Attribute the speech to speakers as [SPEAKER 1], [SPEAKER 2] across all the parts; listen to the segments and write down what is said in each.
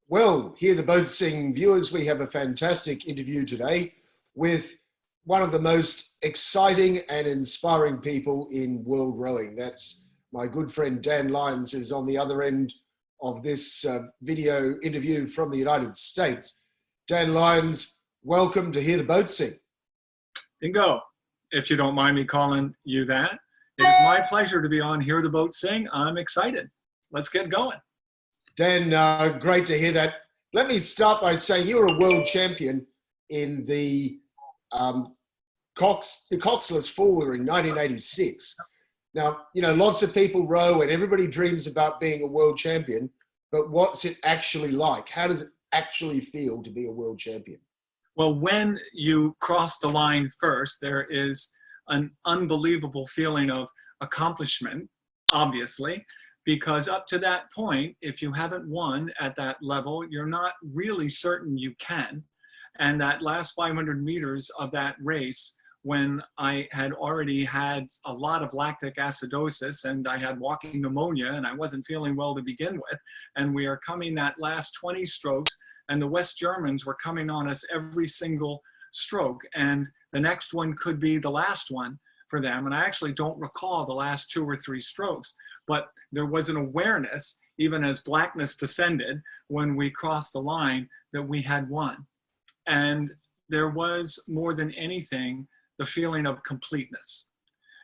[SPEAKER 1] Well, Hear the Boat Sing viewers, we have a fantastic interview today with one of the most exciting and inspiring people in world rowing. That's my good friend Dan Lyons, who's on the other end of this video interview from the United States. Dan Lyons, welcome to Hear the Boat Sing.
[SPEAKER 2] Dingo, if you don't mind me calling you that. It is my pleasure to be on Hear the Boat Sing. I'm excited. Let's get going.
[SPEAKER 1] Dan, great to hear that. Let me start by saying you're a world champion in the coxless forward in 1986. Now, you know, lots of people row and everybody dreams about being a world champion, but what's it actually like? How does it actually feel to be a world champion?
[SPEAKER 2] Well, when you cross the line first, there is an unbelievable feeling of accomplishment, obviously, because up to that point, if you haven't won at that level, you're not really certain you can. And that last 500 meters of that race, when I had already had a lot of lactic acidosis and I had walking pneumonia and I wasn't feeling well to begin with, and we are coming that last 20 strokes, and the West Germans were coming on us every single stroke, and the next one could be the last one for them. And I actually don't recall the last 2 or 3 strokes, but there was an awareness, even as blackness descended, when we crossed the line, that we had won. And there was, more than anything, the feeling of completeness,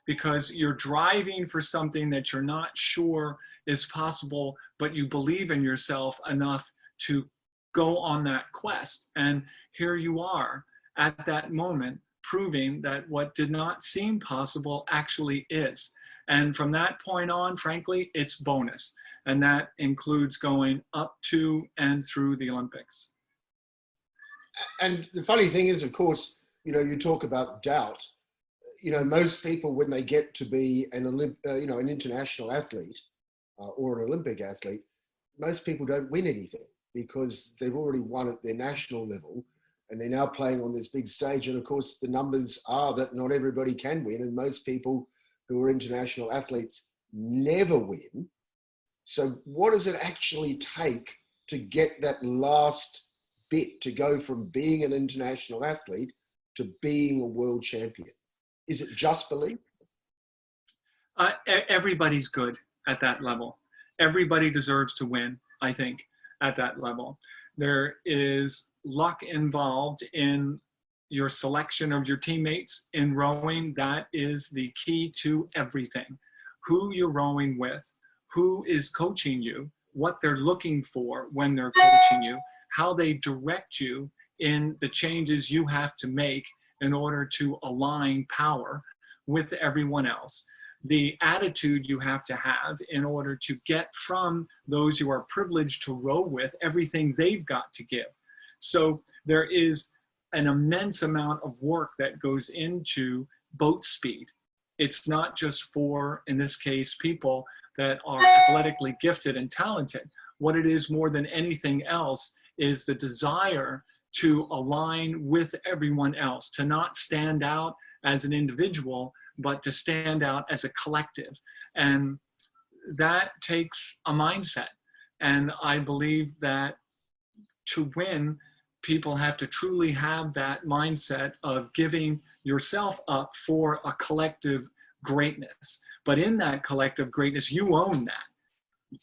[SPEAKER 2] because you're driving for something that you're not sure is possible, but you believe in yourself enough to go on that quest. And here you are at that moment, proving that what did not seem possible actually is. And from that point on, frankly, it's bonus. And that includes going up to and through the Olympics.
[SPEAKER 1] And the funny thing is, of course, you know, you talk about doubt. You know, most people, when they get to be an international athlete or an Olympic athlete, most people don't win anything because they've already won at their national level. And they're now playing on this big stage. And of course, the numbers are that not everybody can win. And most people who are international athletes never win. So what does it actually take to get that last bit to go from being an international athlete to being a world champion? Is it just belief?
[SPEAKER 2] Everybody's good at that level. Everybody deserves to win, I think, at that level. There is luck involved in your selection of your teammates in rowing. That is the key to everything. Who you're rowing with, who is coaching you, what they're looking for when they're coaching you, how they direct you in the changes you have to make in order to align power with everyone else. The attitude you have to have in order to get from those you are privileged to row with everything they've got to give. So there is an immense amount of work that goes into boat speed. It's not just for, in this case, people that are athletically gifted and talented. What it is more than anything else is the desire to align with everyone else, to not stand out as an individual, but to stand out as a collective. And that takes a mindset. And I believe that to win, people have to truly have that mindset of giving yourself up for a collective greatness. But in that collective greatness, you own that.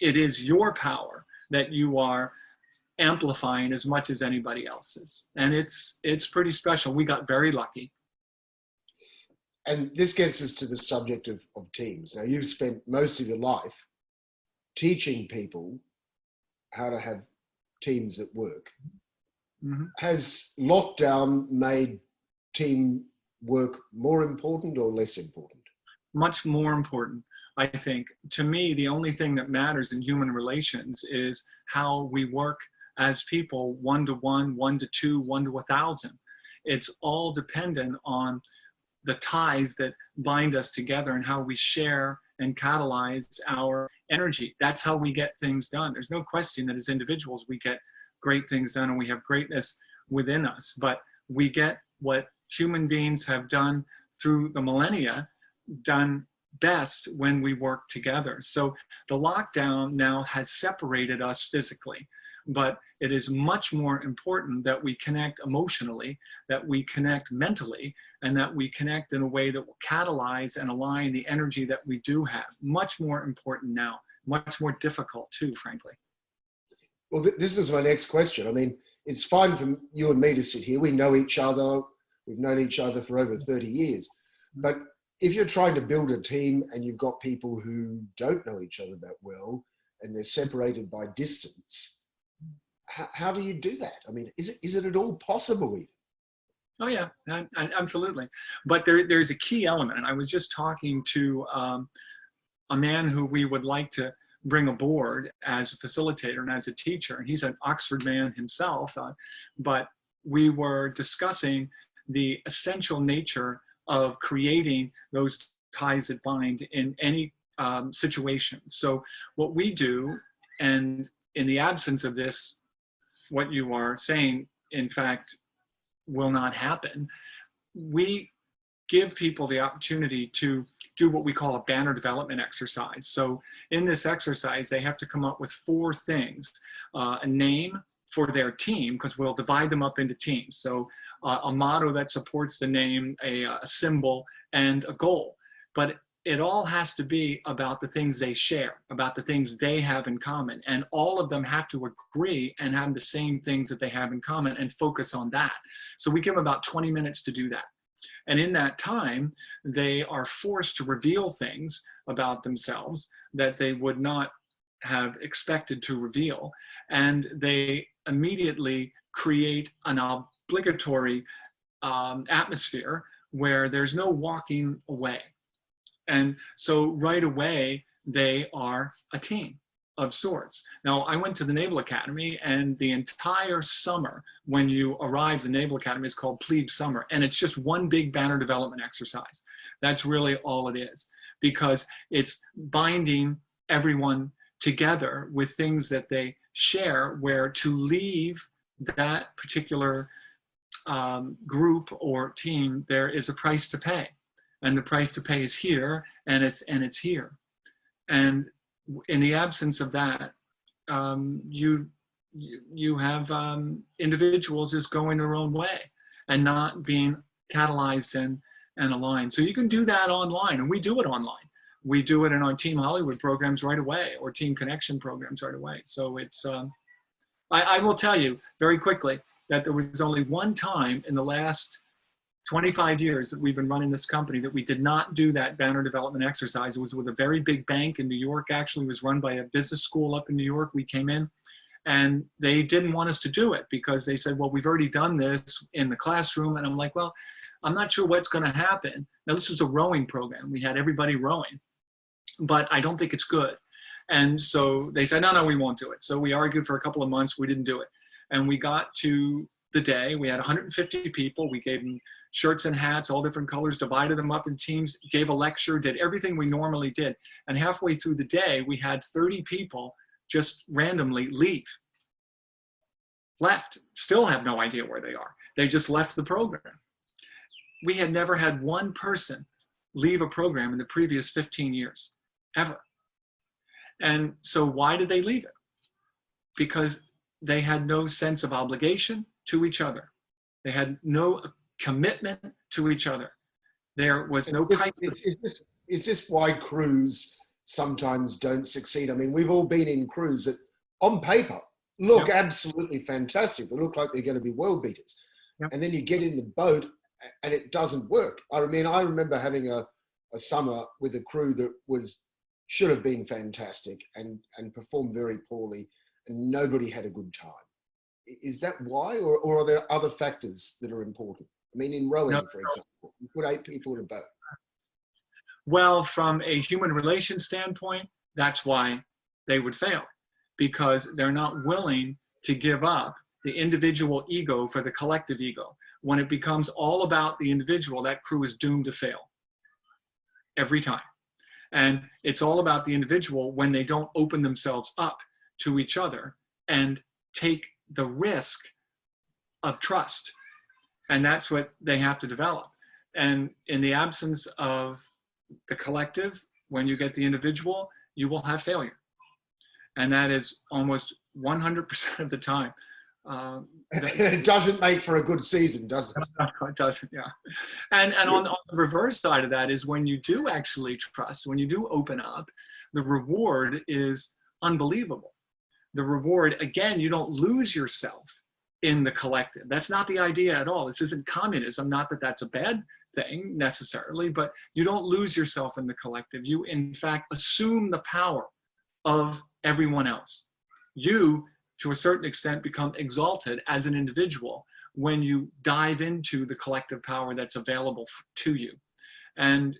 [SPEAKER 2] It is your power that you are amplifying as much as anybody else's. And it's pretty special. We got very lucky.
[SPEAKER 1] And this gets us to the subject of teams. Now, you've spent most of your life teaching people how to have teams that work. Mm-hmm. Has lockdown made teamwork more important or less important?
[SPEAKER 2] Much more important, I think. To me, the only thing that matters in human relations is how we work as people, 1-to-1, 1-to-2, 1-to-1,000. It's all dependent on the ties that bind us together and how we share and catalyze our energy. That's how we get things done. There's no question that as individuals, we get great things done and we have greatness within us, but we get what human beings have done through the millennia, done best when we work together. So the lockdown now has separated us physically, but it is much more important that we connect emotionally, that we connect mentally, and that we connect in a way that will catalyze and align the energy that we do have. Much more important now, much more difficult too, frankly.
[SPEAKER 1] Well, this is my next question. I mean, it's fine for you and me to sit here. We know each other. We've known each other for over 30 years. But if you're trying to build a team and you've got people who don't know each other that well and they're separated by distance, how do you do that? I mean, is it at all possible even?
[SPEAKER 2] Oh yeah, absolutely. But there's a key element. And I was just talking to a man who we would like to bring aboard as a facilitator and as a teacher. And he's an Oxford man himself, but we were discussing the essential nature of creating those ties that bind in any situation. So what we do, and in the absence of this, what you are saying, in fact, will not happen, we give people the opportunity to do what we call a banner development exercise. So in this exercise, they have to come up with 4 things: a name for their team, because we'll divide them up into teams. So a motto that supports the name, a symbol, and a goal. But it all has to be about the things they share, about the things they have in common. And all of them have to agree and have the same things that they have in common and focus on that. So we give them about 20 minutes to do that. And in that time, they are forced to reveal things about themselves that they would not have expected to reveal. And they immediately create an obligatory atmosphere where there's no walking away. And so right away, they are a team of sorts. Now, I went to the Naval Academy, and the entire summer when you arrive, the Naval Academy is called Plebe Summer, and it's just one big banner development exercise. That's really all it is, because it's binding everyone together with things that they share, where to leave that particular group or team, there is a price to pay. And the price to pay is here, and it's here. And in the absence of that, you have individuals just going their own way and not being catalyzed and aligned. So you can do that online, and we do it online. We do it in our Team Hollywood programs right away, or Team Connection programs right away. So it's, I will tell you very quickly that there was only one time in the last 25 years that we've been running this company that we did not do that banner development exercise. It was with a very big bank in New York. Actually, it was run by a business school up in New York. We came in, and they didn't want us to do it because they said, well, we've already done this in the classroom. And I'm like, well, I'm not sure what's going to happen. Now, this was a rowing program. We had everybody rowing, but I don't think it's good. And so they said, no, we won't do it. So we argued for a couple of months. We didn't do it. And we got to the day, we had 150 people. We gave them shirts and hats, all different colors, divided them up in teams, gave a lecture, did everything we normally did. And halfway through the day, we had 30 people just randomly leave. Left, still have no idea where they are. They just left the program. We had never had one person leave a program in the previous 15 years, ever. And so why did they leave it? Because they had no sense of obligation to each other. They had no commitment to each other. There was no price.
[SPEAKER 1] Is this why crews sometimes don't succeed? I mean, we've all been in crews that on paper look absolutely fantastic. They look like they're going to be world beaters.
[SPEAKER 2] Yep.
[SPEAKER 1] And then you get in the boat and it doesn't work. I mean, I remember having a summer with a crew that should have been fantastic and performed very poorly, and nobody had a good time. Is that why, or are there other factors that are important? I mean, in rowing, for example, you put 8 people in a boat.
[SPEAKER 2] Well, from a human relations standpoint, that's why they would fail, because they're not willing to give up the individual ego for the collective ego. When it becomes all about the individual, that crew is doomed to fail every time. And it's all about the individual when they don't open themselves up to each other and take the risk of trust. And that's what they have to develop. And in the absence of the collective when you get the individual, you will have failure. And that is almost 100% of the time.
[SPEAKER 1] It doesn't make for a good season, does it?
[SPEAKER 2] It doesn't, yeah. And on the reverse side of that is when you do actually trust, when you do open up, the reward is unbelievable. The reward, again, you don't lose yourself in the collective. That's not the idea at all. This isn't communism. Not that that's a bad thing necessarily, but you don't lose yourself in the collective. You, in fact, assume the power of everyone else. You, to a certain extent, become exalted as an individual when you dive into the collective power that's available to you. And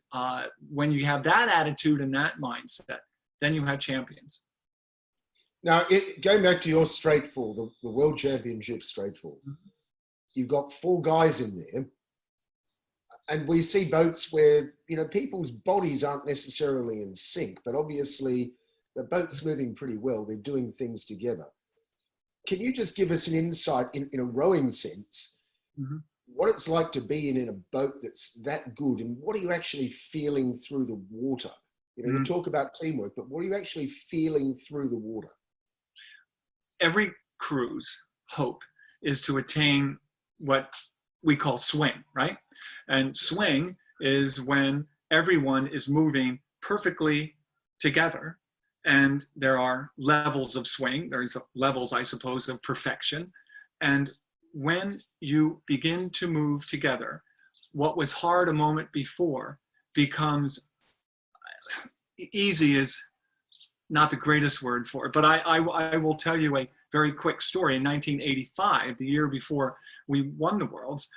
[SPEAKER 2] when you have that attitude and that mindset, then you have champions.
[SPEAKER 1] Now, going back to your straight fall, the World Championship straight fall, you've got 4 guys in there, and we see boats where, you know, people's bodies aren't necessarily in sync, but obviously the boat's moving pretty well. They're doing things together. Can you just give us an insight in a rowing sense, what it's like to be in a boat that's that good, and what are you actually feeling through the water? You know, you talk about teamwork, but what are you actually feeling through the water?
[SPEAKER 2] Every crew's hope is to attain what we call swing, right? And swing is when everyone is moving perfectly together, and there are levels of swing. There's levels, I suppose, of perfection. And when you begin to move together, what was hard a moment before becomes easy is not the greatest word for it, but I will tell you a very quick story. In 1985, the year before we won the Worlds,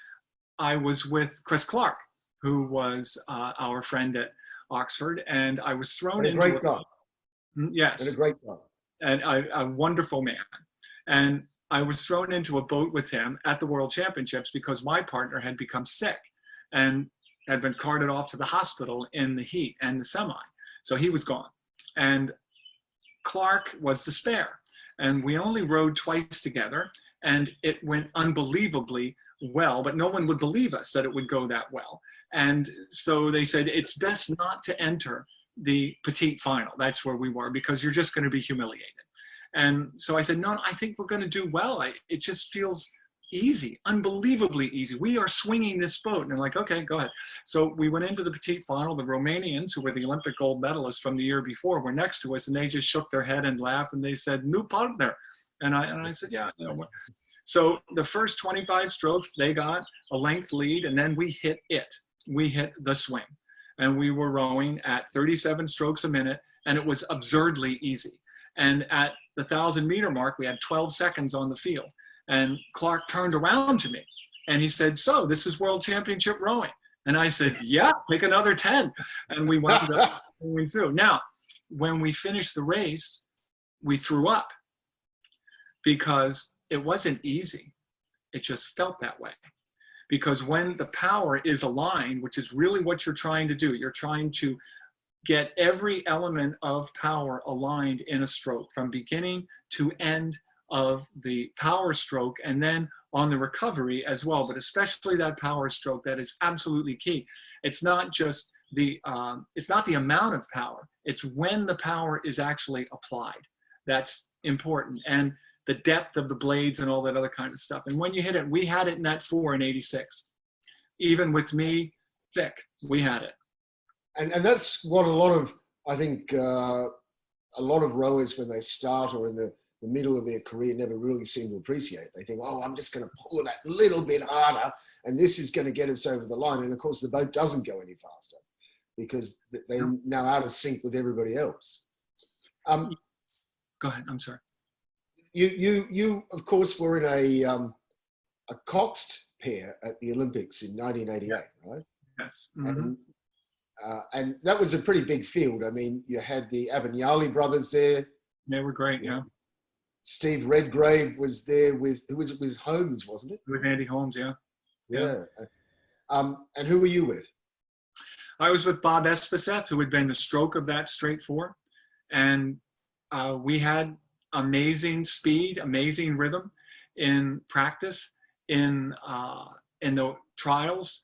[SPEAKER 2] I was with Chris Clark, who was our friend at Oxford, and I was thrown into
[SPEAKER 1] a great guy.
[SPEAKER 2] Yes,
[SPEAKER 1] and a great guy,
[SPEAKER 2] and a wonderful man. And I was thrown into a boat with him at the World Championships because my partner had become sick and had been carted off to the hospital in the heat and the semi. So he was gone. And Clark was to spare. And we only rowed twice together, and it went unbelievably well, but no one would believe us that it would go that well. And so they said, it's best not to enter the petite final. That's where we were, because you're just going to be humiliated. And so I said, no, I think we're going to do well. It just feels easy, unbelievably easy. We are swinging this boat. And they're like, okay, go ahead. So we went into the petite final. The Romanians, who were the Olympic gold medalists from the year before, were next to us, and they just shook their head and laughed, and they said, new partner. And I said, yeah. You know, so the first 25 strokes, they got a length lead, and then we hit it. We hit the swing. And we were rowing at 37 strokes a minute, and it was absurdly easy. And at the 1,000-meter mark, we had 12 seconds on the field. And Clark turned around to me, and he said, so this is World Championship rowing. And I said, yeah, take another 10. And we wound up going through. Now, when we finished the race, we threw up because it wasn't easy. It just felt that way. Because when the power is aligned, which is really what you're trying to do, you're trying to get every element of power aligned in a stroke from beginning to end of the power stroke, and then on the recovery as well, but especially that power stroke, that is absolutely key. It's not just it's not the amount of power, it's when the power is actually applied. That's important. And the depth of the blades and all that other kind of stuff. And when you hit it, we had it in that 4 in 86. Even with me thick, we had it.
[SPEAKER 1] And that's what a lot of, I think, a lot of rowers, when they start or in the middle of their career, never really seem to appreciate. They think, oh, I'm just going to pull that little bit harder, and this is going to get us over the line. And of course, the boat doesn't go any faster because they're now out of sync with everybody else.
[SPEAKER 2] Go ahead. I'm sorry.
[SPEAKER 1] You of course were in a coxed pair at the Olympics in 1988, right?
[SPEAKER 2] Yes. Mm-hmm.
[SPEAKER 1] And that was a pretty big field. I mean, you had the Abignali brothers there.
[SPEAKER 2] They were great, yeah.
[SPEAKER 1] Steve Redgrave was there with, who was it, with Holmes, wasn't it?
[SPEAKER 2] With Andy Holmes, yeah.
[SPEAKER 1] Yeah. And who were you with?
[SPEAKER 2] I was with Bob Espeseth, who had been the stroke of that straight 4. And we had amazing speed, amazing rhythm in practice. In the trials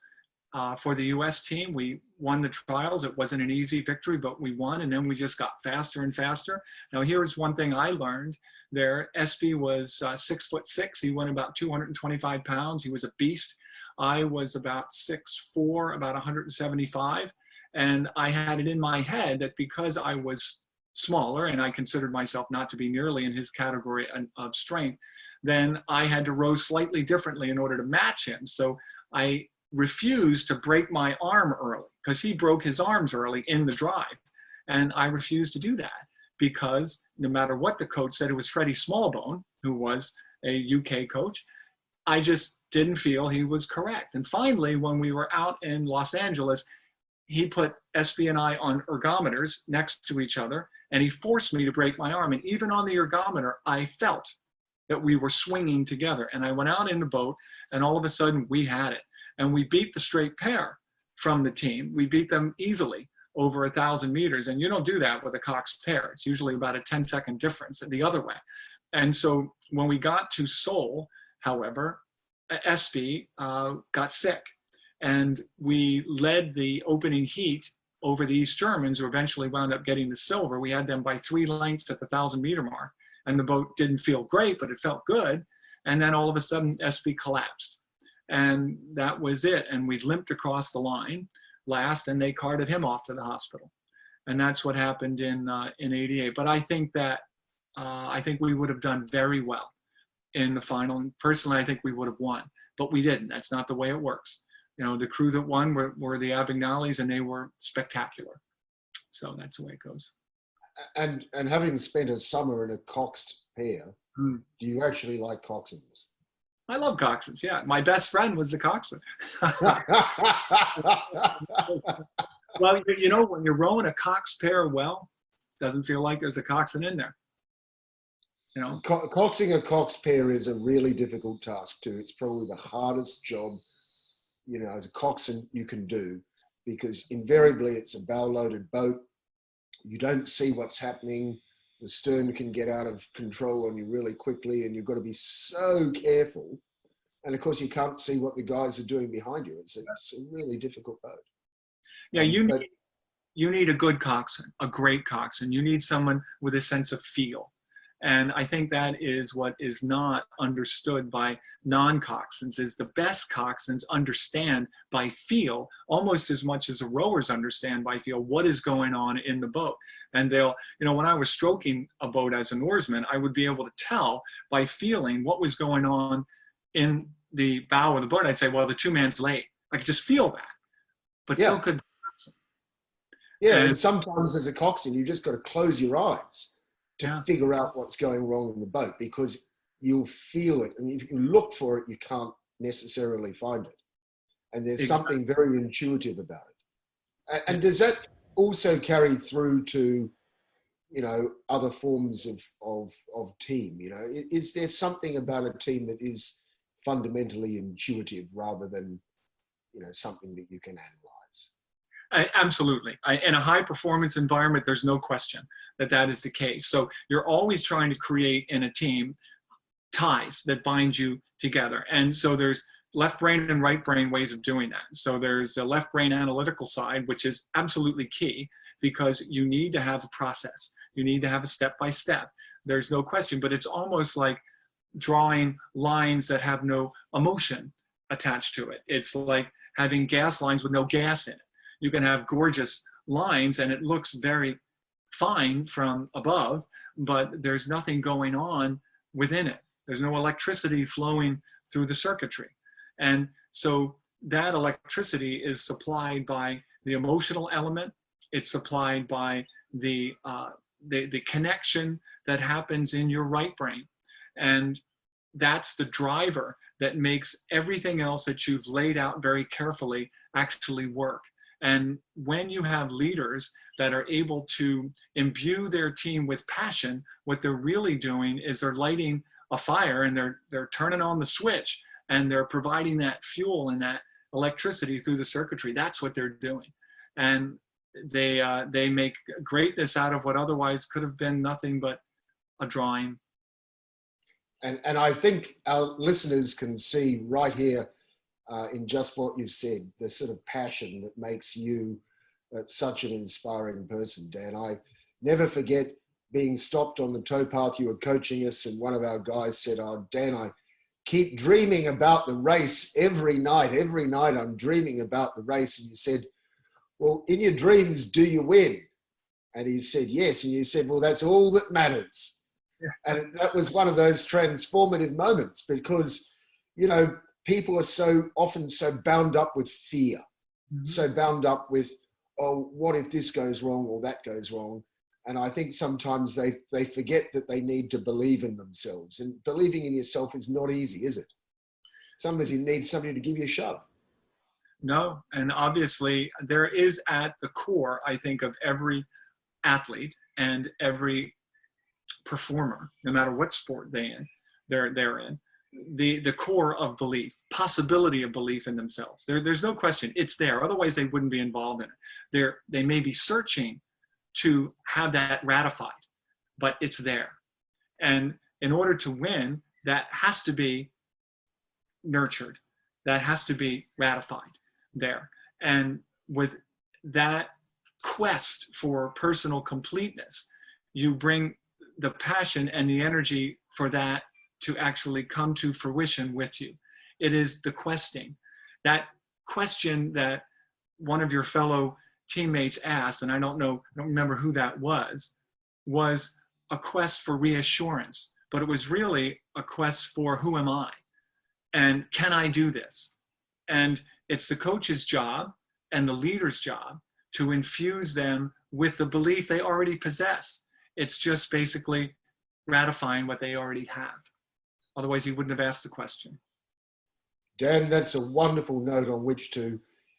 [SPEAKER 2] for the U.S. team, we won the trials. It wasn't an easy victory, but we won, and then we just got faster and faster. Now, here's one thing I learned there. SB was 6'6". He went about 225 pounds. He was a beast. I was about 6'4", about 175. And I had it in my head that because I was smaller and I considered myself not to be nearly in his category of strength, then I had to row slightly differently in order to match him. So I refused to break my arm early because he broke his arms early in the drive. And I refused to do that because no matter what the coach said, it was Freddie Smallbone, who was a UK coach, I just didn't feel he was correct. And finally, when we were out in Los Angeles, he put SB and I on ergometers next to each other, and he forced me to break my arm. And even on the ergometer, I felt that we were swinging together. And I went out in the boat, and all of a sudden we had it. And we beat the straight pair from the team. We beat them easily over 1,000 meters. And you don't do that with a Cox pair. It's usually about a 10-second difference the other way. And so when we got to Seoul, however, SB got sick. And we led the opening heat over these Germans, who eventually wound up getting the silver. We had them by 3 lengths at the 1,000-meter mark. And the boat didn't feel great, but it felt good. And then all of a sudden, SB collapsed. And that was it. And we limped across the line last, and they carted him off to the hospital. And that's what happened in '88. But I think that I think we would have done very well in the final. And personally, I think we would have won, but we didn't. That's not the way it works. You know, the crew that won were the Abignalis, and they were spectacular. So that's the way it goes.
[SPEAKER 1] And having spent a summer in a coxed pair, do you actually like coxswains?
[SPEAKER 2] I love coxswains, yeah. My best friend was the coxswain. Well, you know, when you're rowing a cox pair well, doesn't feel like there's a coxswain in there. You know?
[SPEAKER 1] Coxing a cox pair is a really difficult task too. It's probably the hardest job, you know, as a coxswain you can do, because invariably it's a bow-loaded boat. You don't see what's happening. The stern can get out of control on you really quickly, and you've got to be so careful. And of course, you can't see what the guys are doing behind you. It's a really difficult boat.
[SPEAKER 2] Yeah, you need a good coxswain, a great coxswain. You need someone with a sense of feel. And I think that is what is not understood by non-coxswains, is the best coxswains understand by feel almost as much as the rowers understand by feel what is going on in the boat. And they'll, you know, when I was stroking a boat as an oarsman, I would be able to tell by feeling what was going on in the bow of the boat. I'd say, well, the 2-man's late. I could just feel that. But so could the coxswain.
[SPEAKER 1] Yeah, and sometimes as a coxswain, you've just got to close your eyes to figure out what's going wrong in the boat, because you'll feel it. And if you look for it, you can't necessarily find it. And there's something very intuitive about it. And does that also carry through to, you know, other forms of team? You know, is there something about a team that is fundamentally intuitive rather than, you know, something that you can analyze?
[SPEAKER 2] Absolutely. In a high performance environment, there's no question that is the case. So you're always trying to create in a team ties that bind you together. And so there's left brain and right brain ways of doing that. So there's the left brain analytical side, which is absolutely key, because you need to have a process. You need to have a step-by-step. There's no question, but it's almost like drawing lines that have no emotion attached to it. It's like having gas lines with no gas in it. You can have gorgeous lines and it looks very fine from above, but there's nothing going on within it. There's no electricity flowing through the circuitry. And so that electricity is supplied by the emotional element. It's supplied by the connection that happens in your right brain. And that's the driver that makes everything else that you've laid out very carefully actually work. And when you have leaders that are able to imbue their team with passion, what they're really doing is they're lighting a fire, and they're turning on the switch, and they're providing that fuel and that electricity through the circuitry. That's what they're doing. And they make greatness out of what otherwise could have been nothing but a drawing.
[SPEAKER 1] And I think our listeners can see right here in just what you've said, the sort of passion that makes you such an inspiring person, Dan. I never forget being stopped on the towpath. You were coaching us, and one of our guys said, "Oh, Dan, I keep dreaming about the race every night. Every night I'm dreaming about the race." And you said, "Well, in your dreams, do you win?" And he said, "Yes." And you said, "Well, that's all that matters."
[SPEAKER 2] Yeah.
[SPEAKER 1] And that was one of those transformative moments, because, people are so often so bound up with fear, so bound up with, oh, what if this goes wrong or that goes wrong? And I think sometimes they forget that they need to believe in themselves. And believing in yourself is not easy, is it? Sometimes you need somebody to give you a shove.
[SPEAKER 2] No, and obviously there is at the core, I think, of every athlete and every performer, no matter what sport they're in, the core of belief, possibility of belief in themselves. There's no question, it's there. Otherwise, they wouldn't be involved in it. They may be searching to have that ratified, but it's there. And in order to win, that has to be nurtured. That has to be ratified there. And with that quest for personal completeness, you bring the passion and the energy for that to actually come to fruition with you. It is the questing. That question that one of your fellow teammates asked, and I don't remember who that was a quest for reassurance, but it was really a quest for who am I? And can I do this? And it's the coach's job and the leader's job to infuse them with the belief they already possess. It's just basically ratifying what they already have. Otherwise, he wouldn't have asked the question.
[SPEAKER 1] Dan, that's a wonderful note on which to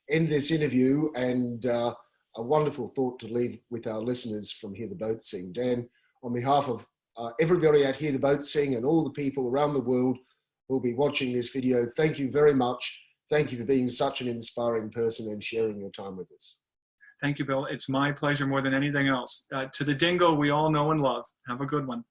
[SPEAKER 1] end this interview, and a wonderful thought to leave with our listeners from Hear the Boat Sing. Dan, on behalf of everybody at Hear the Boat Sing and all the people around the world who will be watching this video, thank you very much. Thank you for being such an inspiring person and sharing your time with us.
[SPEAKER 2] Thank you, Bill. It's my pleasure more than anything else. To the dingo we all know and love. Have a good one.